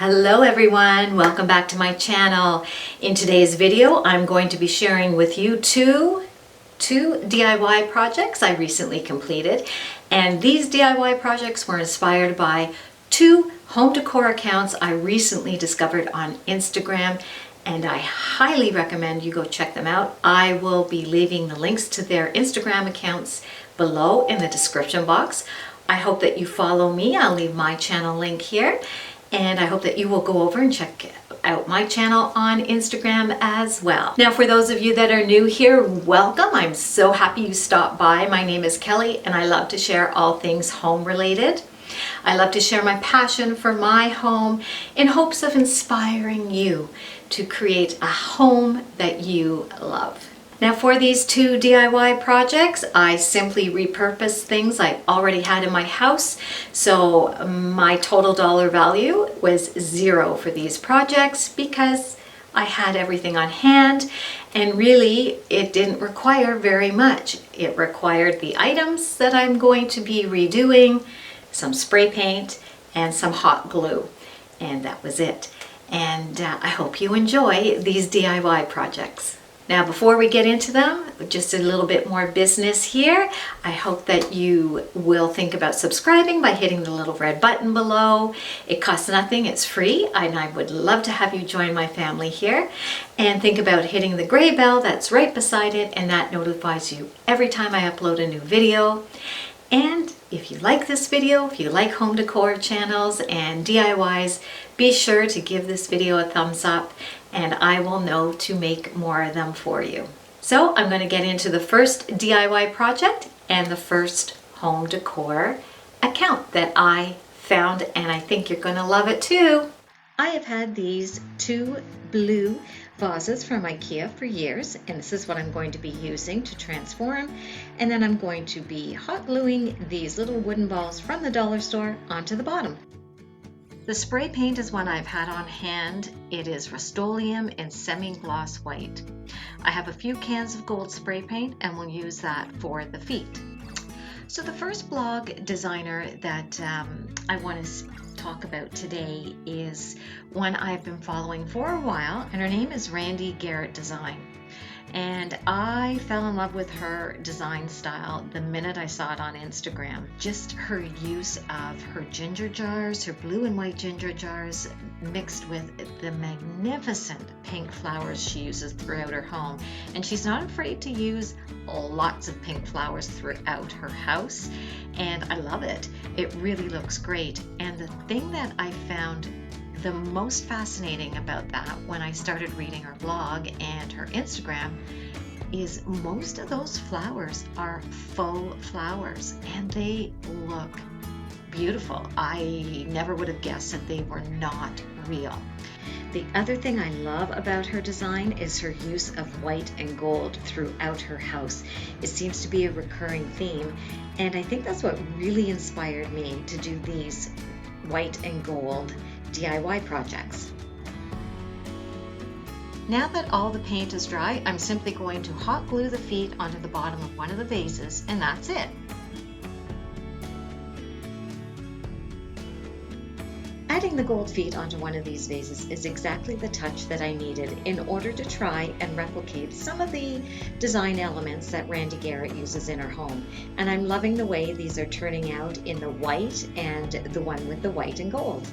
Hello everyone, welcome back to my channel. In today's video, I'm going to be sharing with you two DIY projects I recently completed. And these DIY projects were inspired by two home decor accounts I recently discovered on Instagram, and I highly recommend you go check them out. I will be leaving the links to their Instagram accounts below in the description box. I hope that you follow me. I'll leave my channel link here. And I hope that you will go over and check out my channel on Instagram as well. Now, for those of you that are new here, welcome. I'm so happy you stopped by. My name is Kelly, and I love to share all things home related. I love to share my passion for my home in hopes of inspiring you to create a home that you love. Now, for these two DIY projects, I simply repurposed things I already had in my house. So my total dollar value was $0 for these projects because I had everything on hand, and really it didn't require very much. It required the items that I'm going to be redoing, some spray paint, and some hot glue. And that was it. And I hope you enjoy these DIY projects. Now, before we get into them, just a little bit more business here. I hope that you will think about subscribing by hitting the little red button below. It costs nothing, it's free, and I would love to have you join my family here. And think about hitting the gray bell that's right beside it, and that notifies you every time I upload a new video. And if you like this video, if you like home decor channels and DIYs, be sure to give this video a thumbs up, and I will know to make more of them for you. So I'm going to get into the first DIY project and the first home decor account that I found, and I think you're going to love it too. I have had these two blue vases from IKEA for years, and this is what I'm going to be using to transform. And then I'm going to be hot gluing these little wooden balls from the dollar store onto the bottom. The spray paint is one I've had on hand. It is Rust-Oleum in semi-gloss white. I have a few cans of gold spray paint, and we'll use that for the feet. So the first blog designer that I want to talk about today is one I've been following for a while, and her name is Randi, Garrett Design. And I fell in love with her design style the minute I saw it on Instagram. Just her use of her ginger jars, her blue and white ginger jars, mixed with the magnificent pink flowers she uses throughout her home. And she's not afraid to use lots of pink flowers throughout her house. And I love it. It really looks great. And the thing that I found the most fascinating about that when I started reading her blog and her Instagram is most of those flowers are faux flowers, and they look beautiful. I never would have guessed that they were not real. The other thing I love about her design is her use of white and gold throughout her house. It seems to be a recurring theme, and I think that's what really inspired me to do these white and gold DIY projects. Now that all the paint is dry, I'm simply going to hot glue the feet onto the bottom of one of the vases, and that's it. Adding the gold feet onto one of these vases is exactly the touch that I needed in order to try and replicate some of the design elements that Randi Garrett uses in her home. And I'm loving the way these are turning out in the white and the one with the white and gold.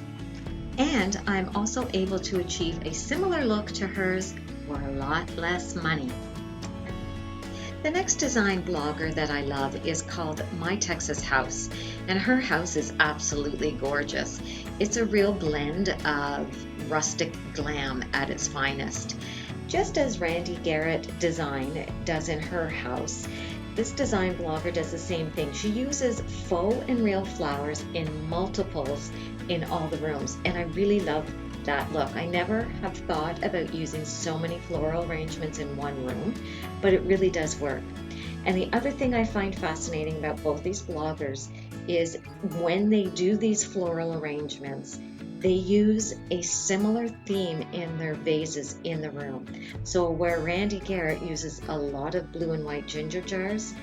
And I'm also able to achieve a similar look to hers for a lot less money. The next design blogger that I love is called My Texas House, and her house is absolutely gorgeous. It's a real blend of rustic glam at its finest. Just as Randi Garrett Design does in her house, this design blogger does the same thing. She uses faux and real flowers in multiples in all the rooms, and I really love that look. I never have thought about using so many floral arrangements in one room, but it really does work. And the other thing I find fascinating about both these bloggers is when they do these floral arrangements, they use a similar theme in their vases in the room. So where Randi Garrett uses a lot of blue and white ginger jars,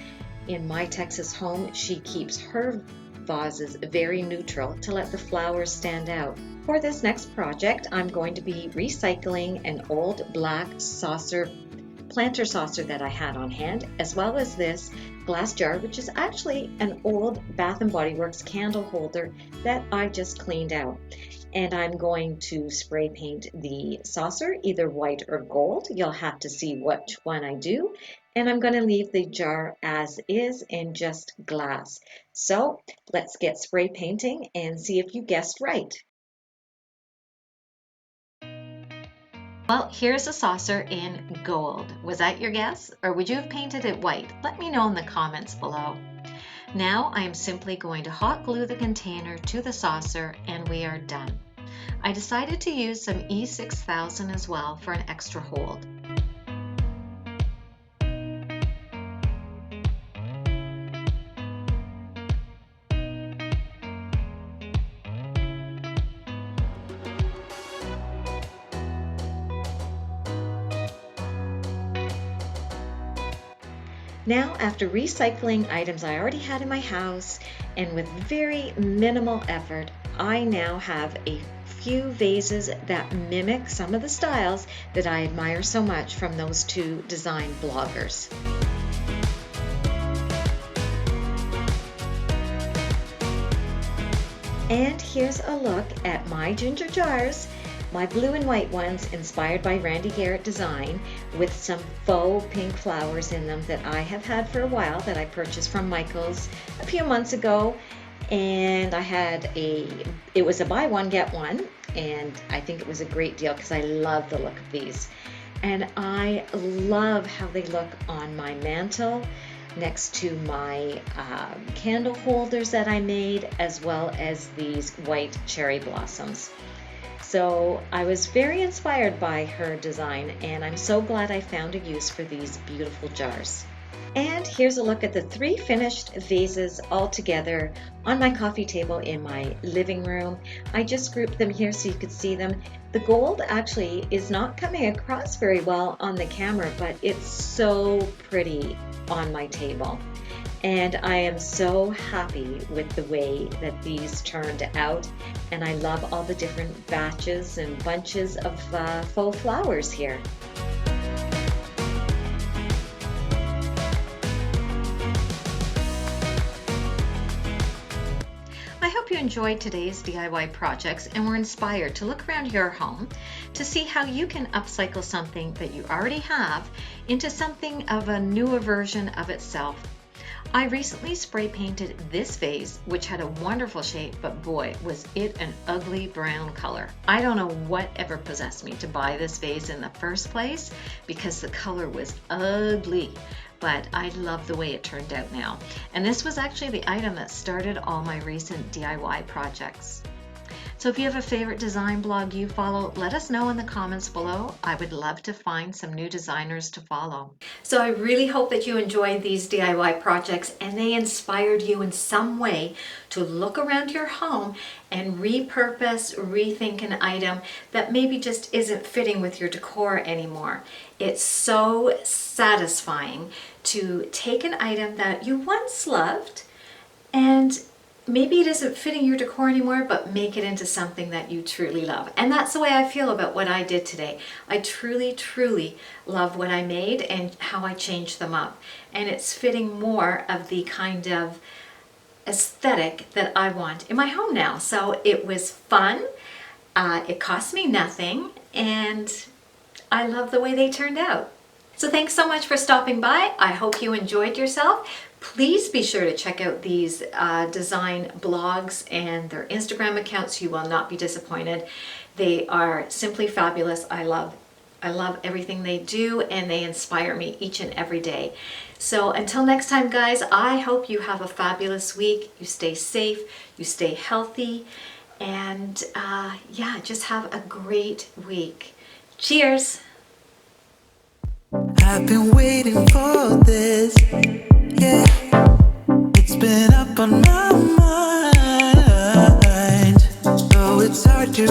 in My Texas Home, she keeps her vases very neutral to let the flowers stand out. for this next project, I'm going to be recycling an old black saucer, planter saucer that I had on hand, as well as this glass jar, which is actually an old Bath & Body Works candle holder that I just cleaned out. And I'm going to spray paint the saucer, either white or gold. You'll have to see which one I do. And I'm going to leave the jar as is in just glass. So let's get spray painting and see if you guessed right. Well, here's a saucer in gold. Was that your guess? Or would you have painted it white? Let me know in the comments below. Now I am simply going to hot glue the container to the saucer and we are done. I decided to use some E6000 as well for an extra hold. Now, after recycling items I already had in my house and with very minimal effort, I now have a few vases that mimic some of the styles that I admire so much from those two design bloggers. And here's a look at my ginger jars. My blue and white ones inspired by Randi Garrett design with some faux pink flowers in them that I have had for a while, that I purchased from Michael's a few months ago. And I had it was a buy one get one, and I think it was a great deal because I love the look of these. And I love how they look on my mantle next to my candle holders that I made, as well as these white cherry blossoms. So I was very inspired by her design, and I'm so glad I found a use for these beautiful jars. And here's a look at the 3 finished vases all together on my coffee table in my living room. I just grouped them here so you could see them. The gold actually is not coming across very well on the camera, but it's so pretty on my table. And I am so happy with the way that these turned out. And I love all the different batches and bunches of faux flowers here. I hope you enjoyed today's DIY projects and were inspired to look around your home to see how you can upcycle something that you already have into something of a newer version of itself. I recently spray painted this vase, which had a wonderful shape, but boy, was it an ugly brown color. I don't know what ever possessed me to buy this vase in the first place, because the color was ugly, but I love the way it turned out now. And this was actually the item that started all my recent DIY projects. So if you have a favorite design blog you follow, let us know in the comments below. I would love to find some new designers to follow. So I really hope that you enjoyed these DIY projects and they inspired you in some way to look around your home and repurpose, rethink an item that maybe just isn't fitting with your decor anymore. It's so satisfying to take an item that you once loved and maybe it isn't fitting your decor anymore, but make it into something that you truly love. And that's the way I feel about what I did today. I truly, truly love what I made and how I changed them up. And it's fitting more of the kind of aesthetic that I want in my home now. So it was fun. It cost me nothing. And I love the way they turned out. So thanks so much for stopping by. I hope you enjoyed yourself. Please be sure to check out these design blogs and their Instagram accounts. You will not be disappointed. They are simply fabulous. I love everything they do, and they inspire me each and every day. So until next time, guys, I hope you have a fabulous week. You stay safe, you stay healthy, and yeah, just have a great week. Cheers! I've been waiting for this, yeah. It's been up on my mind, though it's hard to